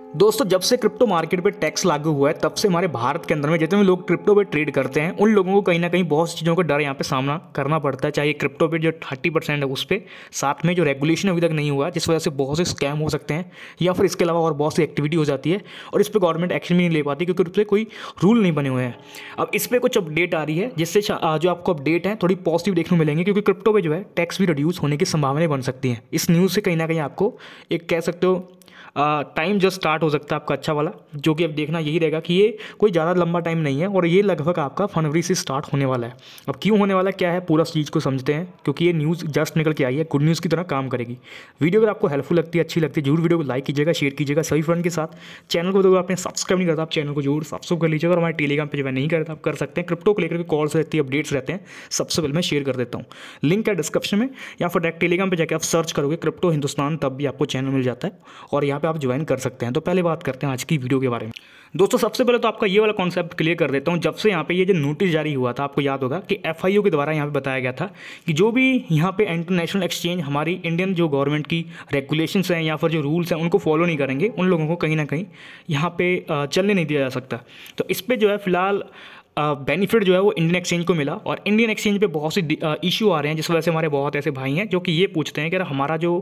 दोस्तों जब से क्रिप्टो मार्केट पे टैक्स लागू हुआ है तब से हमारे भारत के अंदर में जितने भी लोग क्रिप्टो पे ट्रेड करते हैं उन लोगों को कहीं ना कहीं बहुत सी चीज़ों का डर यहाँ पे सामना करना पड़ता है। चाहे क्रिप्टो पे जो 30% है उस पर, साथ में जो रेगुलेशन अभी तक नहीं हुआ जिस वजह से बहुत से स्कैम हो सकते हैं या फिर इसके अलावा और बहुत सी एक्टिविटी हो जाती है और इस पर गवर्नमेंट एक्शन भी नहीं ले पाती क्योंकि उस पर कोई रूल नहीं बने हुए हैं। अब इस पर कुछ अपडेट आ रही है जिससे जो आपको अपडेट है थोड़ी पॉजिटिव देखने को मिलेंगे क्योंकि क्रिप्टो पे जो है टैक्स भी रिड्यूस होने की संभावनाएं बन सकती हैं। इस न्यूज़ से कहीं ना कहीं आपको एक कह सकते हो टाइम जो स्टार्ट हो सकता है आपका अच्छा वाला, जो कि अब देखना यही रहेगा कि ये कोई ज़्यादा लंबा टाइम नहीं है और ये लगभग आपका फरवरी से स्टार्ट होने वाला है। अब क्यों होने वाला क्या है पूरा चीज़ को समझते हैं क्योंकि ये न्यूज़ जस्ट निकल के आई है, गुड न्यूज़ की तरह काम करेगी। वीडियो अगर आपको हेल्पफुल लगती है, अच्छी लगती है, जरूर वीडियो को लाइक कीजिएगा, शेयर कीजिएगा सभी फ्रेंड के साथ। चैनल को अगर आपने सब्सक्राइब नहीं करता आप चैनल को जरूर सब्सक्राइब कर लीजिएगा और हमारे टेलीग्राम पे जो है नहीं करता आप कर सकते हैं। क्रिप्टो को लेकर के कॉल्स रहती है, अपडेट्स रहते हैं, सबसे पहले मैं शेयर कर देता हूँ। लिंक है डिस्क्रिप्शन में या फिर डायरेक्ट टेलीग्राम पे जाकर आप सर्च करोगे क्रिप्टो हिंदुस्तान तब भी आपको चैनल मिल जाता है और यहाँ पे आप ज्वाइन कर सकते हैं। तो पहले बात करते हैं आज की वीडियो के बारे में। दोस्तों सबसे पहले तो आपका ये वाला कॉन्सेप्ट क्लियर कर देता हूँ। जब से यहाँ पे ये जो नोटिस जारी हुआ था आपको याद होगा कि एफआईओ के द्वारा यहाँ पे बताया गया था कि जो भी यहाँ पे इंटरनेशनल एक्सचेंज हमारी इंडियन जो गवर्नमेंट की रेगुलेशंस हैं या फिर जो रूल्स हैं उनको फॉलो नहीं करेंगे उन लोगों को कहीं ना कहीं यहाँ पे चलने नहीं दिया जा सकता। तो इस पर जो है फिलहाल बेनिफिट जो है वो इंडियन एक्सचेंज को मिला और इंडियन एक्सचेंज पे बहुत सी इशू आ रहे हैं जिस वजह से हमारे बहुत ऐसे भाई हैं जो कि ये पूछते हैं कि हमारा जो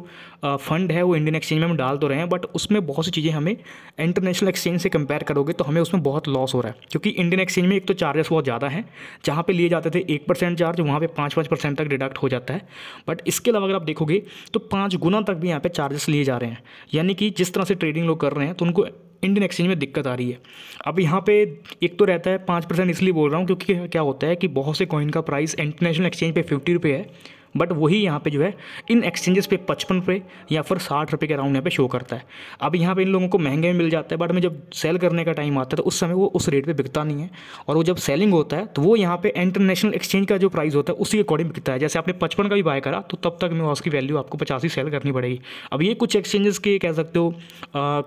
फंड है वो इंडियन एक्सचेंज में हम डाल तो रहे हैं बट उसमें बहुत सी चीज़ें हमें इंटरनेशनल एक्सचेंज से कंपेयर करोगे तो हमें उसमें बहुत लॉस हो रहा है क्योंकि इंडियन एक्सचेंज में एक तो चार्जेस बहुत ज़्यादा हैं। जहाँ पे लिए जाते थे 1% चार्ज वहाँ पे 5% तक डिडक्ट हो जाता है। बट इसके अलावा अगर आप देखोगे तो 5 गुना तक भी यहाँ पे चार्जेस लिए जा रहे हैं, यानी कि जिस तरह से ट्रेडिंग लोग कर रहे हैं तो उनको इंडियन एक्सचेंज में दिक्कत आ रही है। अब यहाँ पे एक तो रहता है 5%, इसलिए बोल रहा हूँ क्योंकि क्या होता है कि बहुत से कॉइन का प्राइस इंटरनेशनल एक्सचेंज पे 50 रुपये है बट वही यहाँ पे जो है इन एक्सचेंजेस पे 55 रुपये या फिर 60 रुपये के अराउंड यहाँ पे शो करता है। अब यहाँ पे इन लोगों को महंगे में मिल जाता है बट में जब सेल करने का टाइम आता है तो उस समय वो उस रेट पे बिकता नहीं है और वो जब सेलिंग होता है तो वो यहाँ पे इंटरनेशनल एक्सचेंज का जो प्राइस होता है उसी के अकॉर्डिंग बिकता है। जैसे आपने 55 का भी बाय करा तो तब तक में उसकी वैल्यू आपको 85 सेल करनी पड़ेगी। अब ये कुछ एक्सचेंजेस के कह सकते हो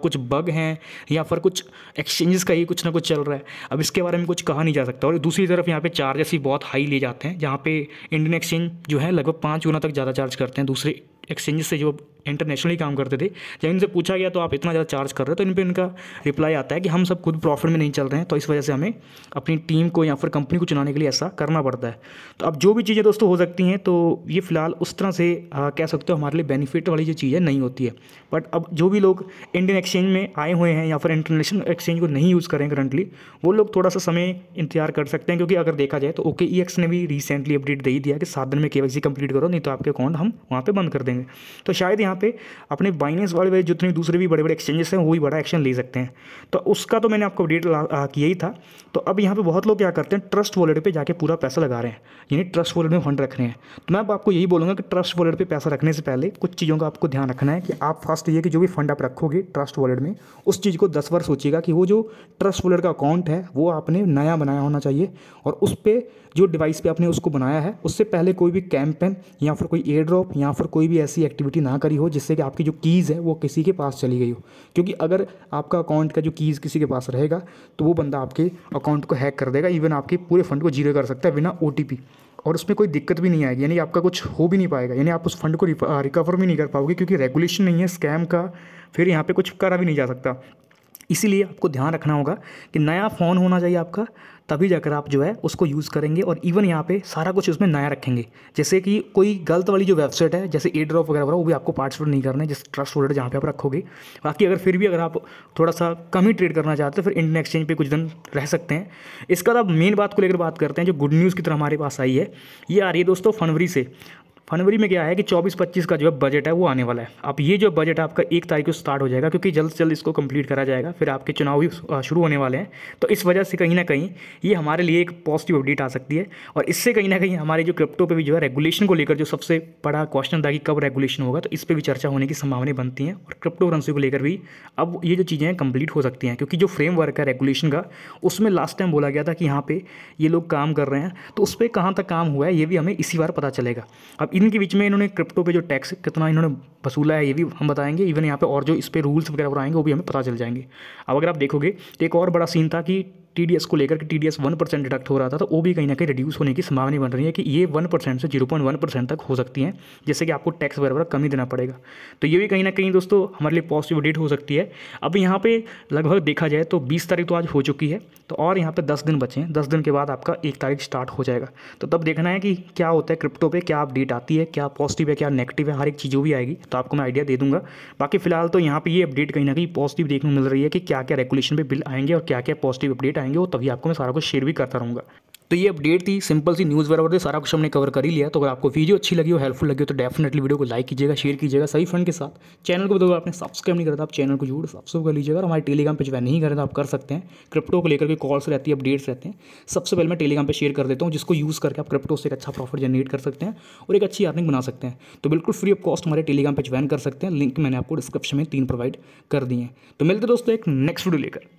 कुछ बग हैं या फिर कुछ एक्सचेंजेस का ही कुछ ना कुछ चल रहा है। अब इसके बारे में कुछ कहा नहीं जा सकता। और दूसरी तरफ यहाँ पे चार्जेस ही बहुत हाई लिए जाते हैं जहाँ पे इंडियन एक्सचेंज जो है लगभग 5 गुना तक ज़्यादा चार्ज करते हैं दूसरे एक्सचेंजेस से जो इंटरनेशनली काम करते थे। जब इनसे पूछा गया तो आप इतना ज़्यादा चार्ज कर रहे हो तो इन पर इनका रिप्लाई आता है कि हम सब खुद प्रॉफिट में नहीं चल रहे हैं तो इस वजह से हमें अपनी टीम को या फिर कंपनी को चुनाने के लिए ऐसा करना पड़ता है। तो अब जो भी चीज़ें दोस्तों हो सकती हैं तो ये फिलहाल उस तरह से कह सकते हो हमारे लिए बेनिफिट वाली जो चीज़ नहीं होती है। बट अब जो भी लोग इंडियन एक्सचेंज में आए हुए हैं या फिर इंटरनेशनल एक्सचेंज को नहीं यूज़ करें करंटली, वो लोग थोड़ा सा समय इंतजार कर सकते हैं क्योंकि अगर देखा जाए तो OKEX ने भी रिसेंटली अपडेट दे ही दिया कि 7 दिन में KYC कंप्लीट करो नहीं तो आपके अकाउंट हम वहाँ पे बंद कर देंगे। तो शायद यहाँ पे अपने बाइनेंस वाले जितने दूसरे भी बड़े बड़े एक्सचेंजेस हैं वो भी बड़ा एक्शन ले सकते हैं। तो उसका तो मैंने आपको अपडेट किया ही था। तो अब यहाँ पे बहुत लोग क्या करते हैं ट्रस्ट वॉलेट पे जाके पूरा पैसा लगा रहे हैं, यानी ट्रस्ट वॉलेट में फंड रख रहे हैं। तो मैं अब आपको यही बोलूँगा कि ट्रस्ट वॉलेट पे पैसा रखने से पहले कुछ चीज़ों का आपको ध्यान रखना है कि आप फर्स्ट ये कि जो भी फंड आप रखोगे ट्रस्ट वॉलेट में उस चीज़ को 10 बार सोचिएगा कि वो जो ट्रस्ट वॉलेट का अकाउंट है वो आपने नया बनाया होना चाहिए और उस पर जो डिवाइस पे आपने उसको बनाया है उससे पहले कोई भी कैंपेन या फिर कोई एयर ड्रॉप या फिर कोई भी ऐसी एक्टिविटी ना करी हो जिससे कि आपकी जो कीज़ है वो किसी के पास चली गई हो। क्योंकि अगर आपका अकाउंट का जो कीज़ किसी के पास रहेगा तो वो बंदा आपके अकाउंट को हैक कर देगा, इवन आपके पूरे फंड को जीरो कर सकता है बिना OTP और उसमें कोई दिक्कत भी नहीं आएगी, यानी आपका कुछ हो भी नहीं पाएगा, यानी आप उस फंड को रिकवर भी नहीं कर पाओगे क्योंकि रेगुलेशन नहीं है स्कैम का, फिर यहाँ पे कुछ करा भी नहीं जा सकता। इसीलिए आपको ध्यान रखना होगा कि नया फ़ोन होना चाहिए आपका, तभी जाकर आप जो है उसको यूज़ करेंगे और इवन यहाँ पे सारा कुछ उसमें नया रखेंगे। जैसे कि कोई गलत वाली जो वेबसाइट है जैसे एयर ड्रॉप वगैरह वो भी आपको पार्टिसिपेट नहीं करना है जिस ट्रस्ट वॉलेट जहाँ पे आप रखोगे। बाकी अगर फिर भी अगर आप थोड़ा सा कम ही ट्रेड करना चाहते हैं फिर इंडियन एक्सचेंज पे कुछ दिन रह सकते हैं। इसका अब मेन बात को लेकर बात करते हैं जो गुड न्यूज़ की तरह हमारे पास आई है। ये आ रही है दोस्तों फरवरी में क्या है कि 24-25 का जो है बजट है वो आने वाला है। अब ये जो बजट है आपका 1 तारीख को स्टार्ट हो जाएगा क्योंकि जल्द से जल्द इसको कंप्लीट करा जाएगा, फिर आपके चुनाव भी शुरू होने वाले हैं। तो इस वजह से कहीं ना कहीं ये हमारे लिए एक पॉजिटिव अपडेट आ सकती है और इससे कहीं ना कहीं हमारे जो क्रिप्टो पे भी जो है रेगुलेशन को लेकर जो सबसे बड़ा क्वेश्चन था कि कब रेगुलेशन होगा, तो इस पर भी चर्चा होने की संभावनाएं बनती हैं और क्रिप्टो करेंसी को लेकर भी अब ये जो चीज़ें हैं कंप्लीट हो सकती हैं क्योंकि जो फ्रेमवर्क है रेगुलेशन का उसमें लास्ट टाइम बोला गया था कि यहाँ पे ये लोग काम कर रहे हैं, तो उस पर कहाँ तक काम हुआ है ये भी हमें इसी बार पता चलेगा। अब इनके बीच में इन्होंने क्रिप्टो पे जो टैक्स कितना इन्होंने वसूला है ये भी हम बताएंगे, इवन यहाँ पे और जो इस पे रूल्स वगैरह आएंगे वो भी हमें पता चल जाएंगे। अब अगर आप देखोगे तो एक और बड़ा सीन था कि TDS को लेकर के TDS 1% डिडक्ट हो रहा था, तो वो भी कहीं ना कहीं रिड्यूस होने की संभावना बन रही है कि ये 1% से 0.1% तक हो सकती है, जिससे कि आपको टैक्स वगैरह कम ही देना पड़ेगा। तो ये भी कहीं ना कहीं दोस्तों हमारे लिए पॉजिटिव अपडेट हो सकती है। अब यहाँ पे लगभग देखा जाए तो 20 तारीख तो आज हो चुकी है, तो और यहाँ पे 10 दिन बचे हैं। 10 दिन के बाद आपका 1 तारीख स्टार्ट हो जाएगा, तो तब देखना है कि क्या होता है क्रिप्टो पे, क्या अपडेट आती है, क्या पॉजिटिव है क्या नेगेटिव है, हर एक चीज़ जो भी आएगी तो आपको मैं आइडिया दे दूंगा। बाकी फिलहाल तो यहाँ पे ये अपडेट कहीं ना कहीं पॉजिटिव देखने को मिल रही है कि क्या क्या रेगुलेशन पे बिल आएंगे और क्या क्या पॉजिटिव अपडेट आएंगे, वो तभी आपको मैं सारा कुछ शेयर भी करता रहूँगा। तो ये अपडेट थी, सिंपल सी न्यूज़ वगैरह थी, सारा कुछ हमने कवर कर ही लिया। तो अगर आपको वीडियो अच्छी लगी हो, हेल्पफुल लगी हो, तो डेफिनेटली वीडियो को लाइक कीजिएगा, शेयर कीजिएगा सभी फ्रेंड के साथ। चैनल को तो आपने सब्सक्राइब नहीं करा था, आप चैनल को जरूर सब्सक्राइब कर लीजिएगा। और हमारे टेलीग्राम पे ज्वाइन नहीं करें तो आप कर सकते हैं। क्रिप्टो को लेकर के कॉल्स रहती है, अपडेट्स रहते हैं, सबसे पहले मैं टेलीग्राम पर शेयर कर देता हूँ, जिसको यूज़ करके आप क्रिप्टो से एक अच्छा प्रॉफिट जनरेट कर सकते हैं और एक अच्छी अर्निंग बना सकते हैं। तो बिल्कुल फ्री ऑफ कॉस्ट हमारे टेलीग्राम पर ज्वाइन कर सकते हैं, लिंक मैंने आपको डिस्क्रिप्शन में 3 प्रोवाइड कर दिए हैं। तो मिलते दोस्तों एक नेक्स्ट वीडियो लेकर।